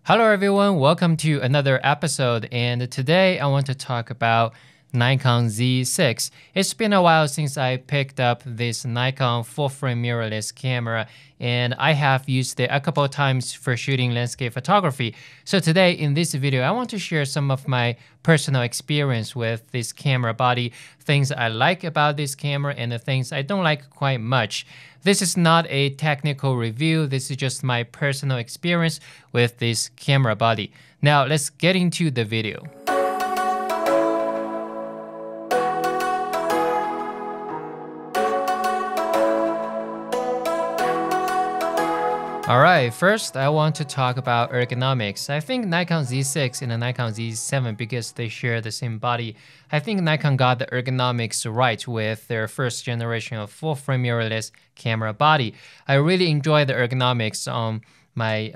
Hello everyone, welcome to another episode, and today I want to talk about Nikon Z6. It's been a while since I picked up this Nikon full-frame mirrorless camera, and I have used it a couple of times for shooting landscape photography. So today in this video, I want to share some of my personal experience with this camera body, things I like about this camera and the things I don't like quite much. This is not a technical review, this is just my personal experience with this camera body. Now let's get into the video. Alright, first I want to talk about ergonomics. I think Nikon Z6 and the Nikon Z7, because they share the same body, I think Nikon got the ergonomics right with their first generation of full-frame mirrorless camera body. I really enjoy the ergonomics on my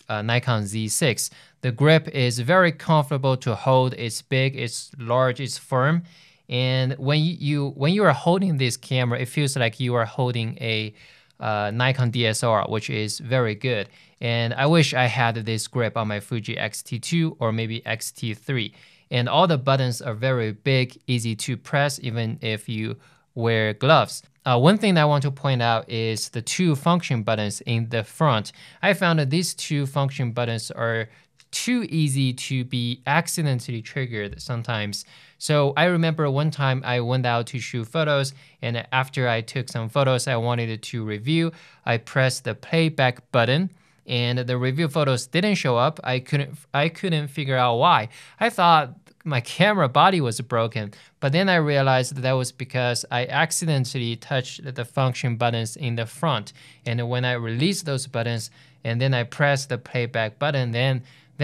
Nikon Z6. The grip is very comfortable to hold, it's big, it's large, it's firm. And when you are holding this camera, it feels like you are holding a Nikon DSLR, which is very good. And I wish I had this grip on my Fuji X-T2 or maybe X-T3. And all the buttons are very big, easy to press, even if you wear gloves. One thing I want to point out is the two function buttons in the front. I found that these two function buttons are too easy to be accidentally triggered sometimes. So I remember one time I went out to shoot photos, and after I took some photos I wanted to review, I pressed the playback button and the review photos didn't show up. I couldn't figure out why. I thought my camera body was broken, but then I realized that was because I accidentally touched the function buttons in the front. And when I released those buttons and then I pressed the playback button, then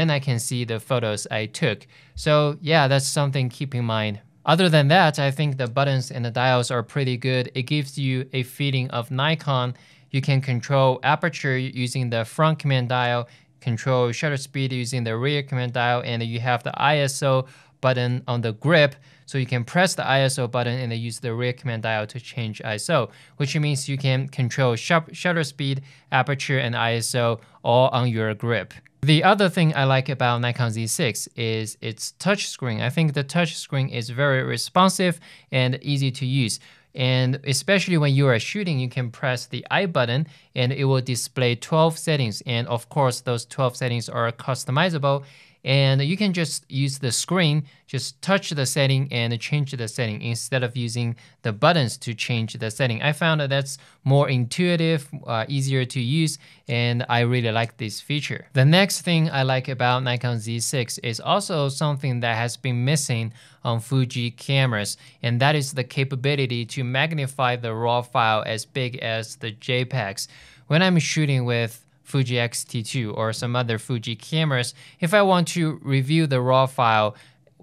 I can see the photos I took. So yeah, that's something to keep in mind. Other than that, I think the buttons and the dials are pretty good. It gives you a feeling of Nikon. You can control aperture using the front command dial, control shutter speed using the rear command dial, and you have the ISO button on the grip. So you can press the ISO button and then use the rear command dial to change ISO, which means you can control shutter speed, aperture, and ISO all on your grip. The other thing I like about Nikon Z6 is its touchscreen. I think the touchscreen is very responsive and easy to use. And especially when you are shooting, you can press the I button and it will display 12 settings. And of course, those 12 settings are customizable. And you can just use the screen, just touch the setting and change the setting instead of using the buttons to change the setting. I found that that's more intuitive, easier to use, and I really like this feature. The next thing I like about Nikon Z6 is also something that has been missing on Fuji cameras, and that is the capability to magnify the RAW file as big as the JPEGs. When I'm shooting with Fuji X-T2 or some other Fuji cameras, if I want to review the RAW file,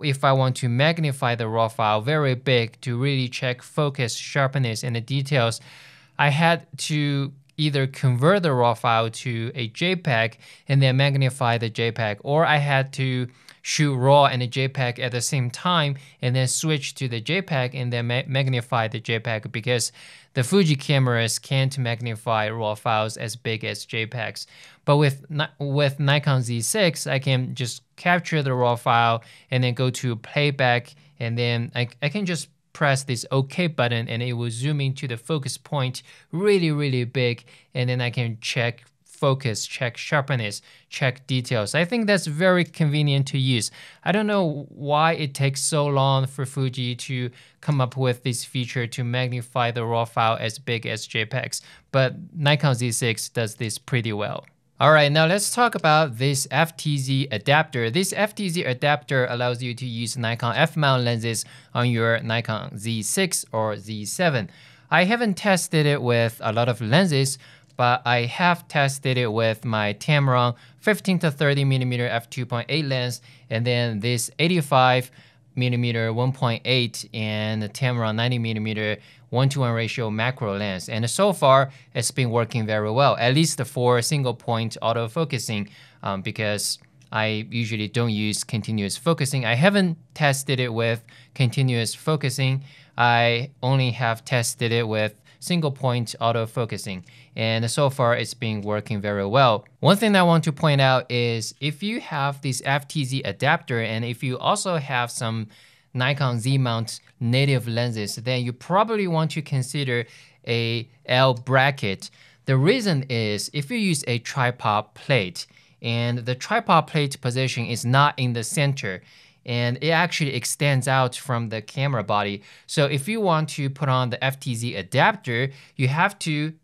if I want to magnify the RAW file very big to really check focus, sharpness, and the details, I had to either convert the RAW file to a JPEG and then magnify the JPEG, or I had to shoot RAW and a JPEG at the same time and then switch to the JPEG and then magnify the JPEG, because the Fuji cameras can't magnify RAW files as big as JPEGs. But with Nikon Z6, I can just capture the RAW file and then go to playback, and then I can just press this OK button and it will zoom into the focus point really big, and then I can check focus, check sharpness, check details. I think that's very convenient to use. I don't know why it takes so long for Fuji to come up with this feature to magnify the RAW file as big as JPEGs, but Nikon Z6 does this pretty well. Alright, now let's talk about this FTZ adapter. This FTZ adapter allows you to use Nikon f-mount lenses on your Nikon Z6 or Z7. I haven't tested it with a lot of lenses, but I have tested it with my Tamron 15 to 30mm f2.8 lens, and then this 85mm 1.8 and Tamron 90mm 1:1 ratio macro lens. And so far, it's been working very well, at least for single point autofocusing, because I usually don't use continuous focusing. I haven't tested it with continuous focusing. I only have tested it with single point autofocusing. And so far it's been working very well. One thing I want to point out is if you have this FTZ adapter and if you also have some Nikon Z mount native lenses, then you probably want to consider a L bracket. The reason is if you use a tripod plate and the tripod plate position is not in the center, and it actually extends out from the camera body. So if you want to put on the FTZ adapter, you have to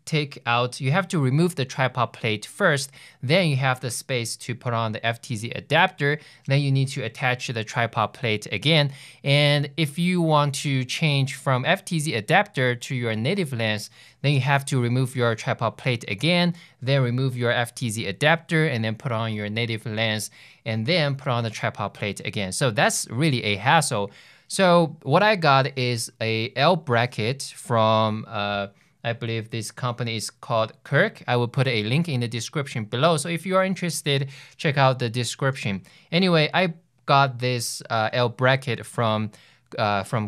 remove the tripod plate first, then you have the space to put on the FTZ adapter, then you need to attach the tripod plate again. And if you want to change from FTZ adapter to your native lens, then you have to remove your tripod plate again, then remove your FTZ adapter, and then put on your native lens, and then put on the tripod plate again. So that's really a hassle. So what I got is a L bracket from, I believe this company is called Kirk. I will put a link in the description below. So if you are interested, check out the description. Anyway, I got this L bracket from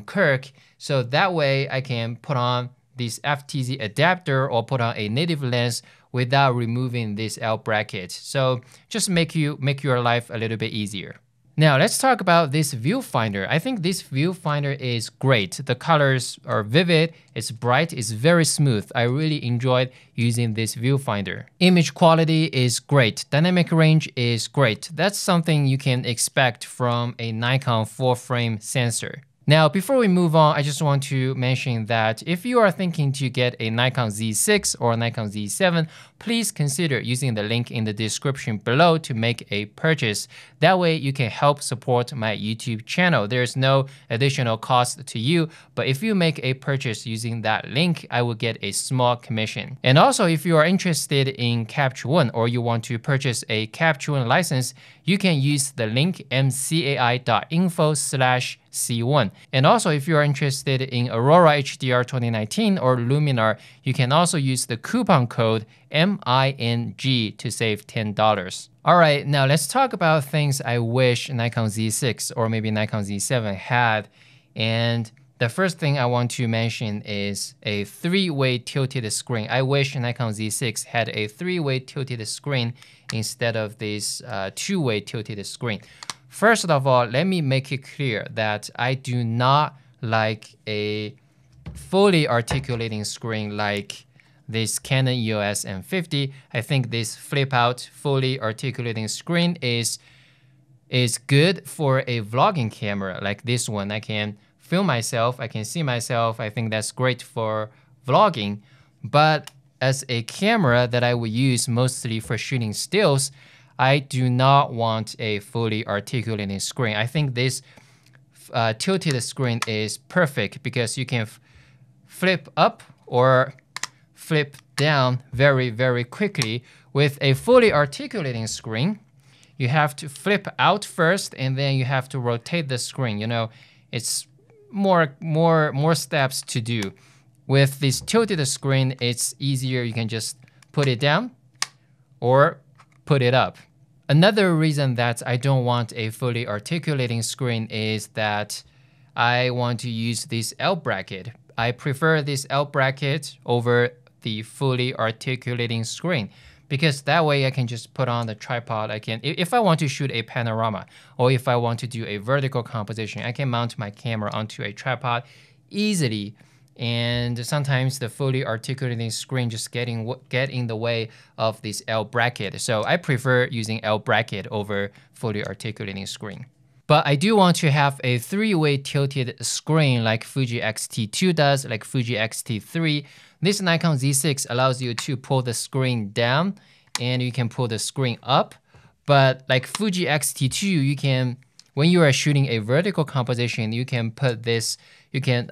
Kirk. So that way I can put on this FTZ adapter or put on a native lens without removing this L bracket. So just make your life a little bit easier. Now let's talk about this viewfinder. I think this viewfinder is great. The colors are vivid, it's bright, it's very smooth. I really enjoyed using this viewfinder. Image quality is great. Dynamic range is great. That's something you can expect from a Nikon full frame sensor. Now, before we move on, I just want to mention that if you are thinking to get a Nikon Z6 or Nikon Z7, please consider using the link in the description below to make a purchase. That way you can help support my YouTube channel. There's no additional cost to you, but if you make a purchase using that link, I will get a small commission. And also, if you are interested in Capture One or you want to purchase a Capture One license, you can use the link mcai.info/C1. And also, if you are interested in Aurora HDR 2019 or Luminar, you can also use the coupon code MING to save $10. All right, now let's talk about things I wish Nikon Z6 or maybe Nikon Z7 had. And the first thing I want to mention is a three-way tilted screen. I wish Nikon Z6 had a three-way tilted screen instead of this two-way tilted screen. First of all, let me make it clear that I do not like a fully articulating screen like this Canon EOS M50. I think this flip-out fully articulating screen is good for a vlogging camera like this one. I can film myself, I can see myself. I think that's great for vlogging. But as a camera that I would use mostly for shooting stills, I do not want a fully articulating screen. I think this tilted screen is perfect because you can flip up or flip down very, very quickly. With a fully articulating screen, you have to flip out first and then you have to rotate the screen. You know, it's more steps to do. With this tilted screen, it's easier. You can just put it down or put it up. Another reason that I don't want a fully articulating screen is that I want to use this L bracket. I prefer this L bracket over the fully articulating screen because that way I can just put on the tripod. I can, if I want to shoot a panorama or if I want to do a vertical composition, I can mount my camera onto a tripod easily. And sometimes the fully articulating screen just get in the way of this L bracket. So I prefer using L bracket over fully articulating screen. But I do want to have a three-way tilted screen like Fuji X-T2 does, like Fuji X-T3. This Nikon Z6 allows you to pull the screen down and you can pull the screen up. But like Fuji X-T2, you can, when you are shooting a vertical composition, you can put this, you can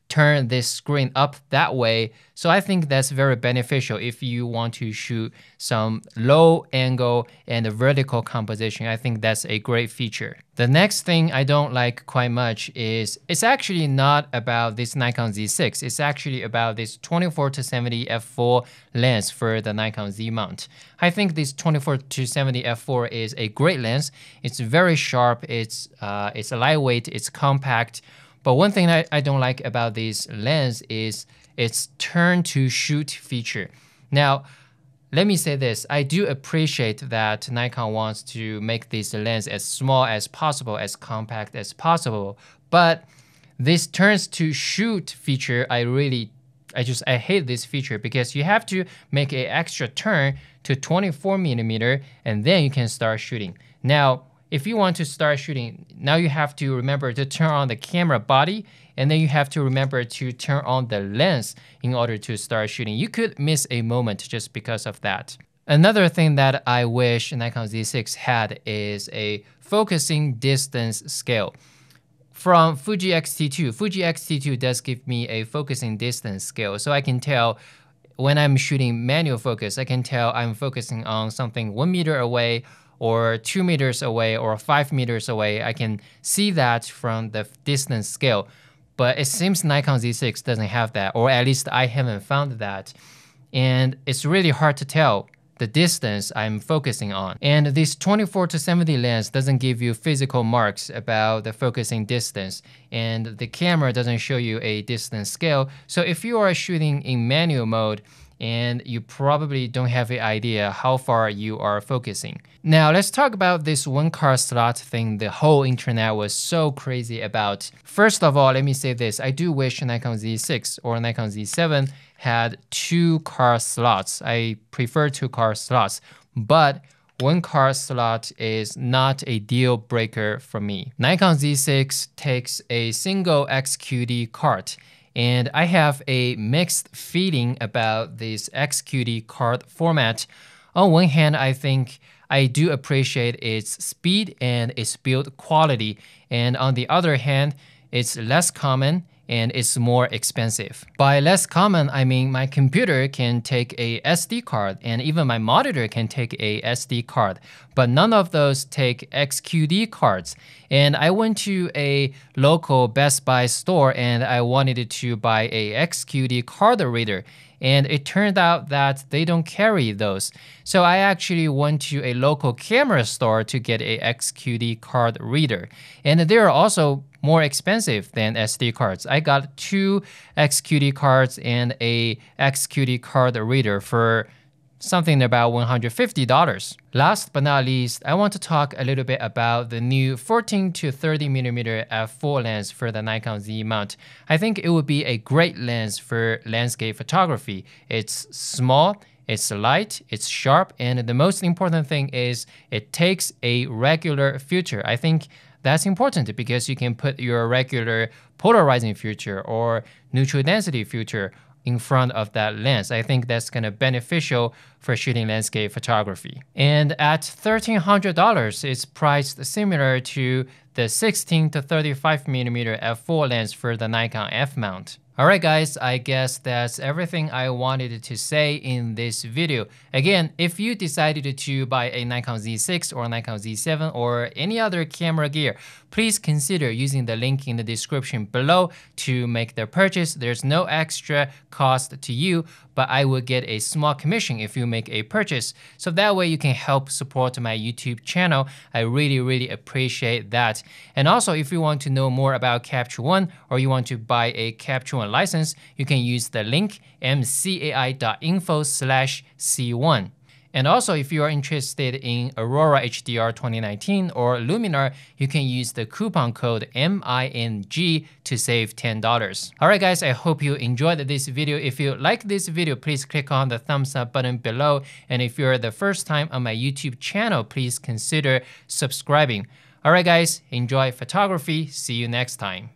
turn this screen up that way. So I think that's very beneficial if you want to shoot some low angle and vertical composition. I think that's a great feature. The next thing I don't like quite much is it's actually not about this Nikon Z6. It's actually about this 24-70 f4 lens for the Nikon Z mount. I think this 24-70 f4 is a great lens. It's very sharp. It's lightweight. It's compact. But one thing I don't like about this lens is its turn to shoot feature. Now, let me say this, I do appreciate that Nikon wants to make this lens as small as possible, as compact as possible, but this turns to shoot feature, I hate this feature because you have to make an extra turn to 24mm and then you can start shooting. Now, if you want to start shooting, now you have to remember to turn on the camera body, and then you have to remember to turn on the lens in order to start shooting. You could miss a moment just because of that. Another thing that I wish Nikon Z6 had is a focusing distance scale. From Fuji X-T2 does give me a focusing distance scale, so I can tell when I'm shooting manual focus, I can tell I'm focusing on something 1 meter away, or 2 meters away, or 5 meters away. I can see that from the distance scale. But it seems Nikon Z6 doesn't have that, or at least I haven't found that. And it's really hard to tell the distance I'm focusing on. And this 24-70 lens doesn't give you physical marks about the focusing distance, and the camera doesn't show you a distance scale. So if you are shooting in manual mode, and you probably don't have an idea how far you are focusing. Now let's talk about this one car slot thing the whole internet was so crazy about. First of all, let me say this, I do wish Nikon Z6 or Nikon Z7 had 2 car slots. I prefer 2 car slots, but 1 car slot is not a deal breaker for me. Nikon Z6 takes a single XQD card, and I have a mixed feeling about this XQD card format. On one hand, I think I do appreciate its speed and its build quality, and on the other hand, it's less common and it's more expensive. By less common, I mean my computer can take a SD card and even my monitor can take a SD card, but none of those take XQD cards. And I went to a local Best Buy store and I wanted to buy a XQD card reader, and it turned out that they don't carry those. So I actually went to a local camera store to get a XQD card reader. And they are also more expensive than SD cards. I got 2 XQD cards and a XQD card reader for something about $150. Last but not least, I want to talk a little bit about the new 14-30mm f4 lens for the Nikon Z mount. I think it would be a great lens for landscape photography. It's small, it's light, it's sharp, and the most important thing is it takes a regular filter. I think that's important because you can put your regular polarizing filter or neutral density filter in front of that lens. I think that's kind of beneficial for shooting landscape photography. And at $1,300, it's priced similar to the 16-35mm f4 lens for the Nikon F mount. Alright guys, I guess that's everything I wanted to say in this video. Again, if you decided to buy a Nikon Z6 or Nikon Z7 or any other camera gear, please consider using the link in the description below to make the purchase. There's no extra cost to you, but I will get a small commission if you make a purchase. So that way you can help support my YouTube channel. I really appreciate that. And also, if you want to know more about Capture One or you want to buy a Capture One license, you can use the link mcai.info/c1. And also, if you are interested in Aurora HDR 2019 or Luminar, you can use the coupon code MING to save $10. Alright guys, I hope you enjoyed this video. If you like this video, please click on the thumbs up button below. And if you're the first time on my YouTube channel, please consider subscribing. Alright guys, enjoy photography. See you next time.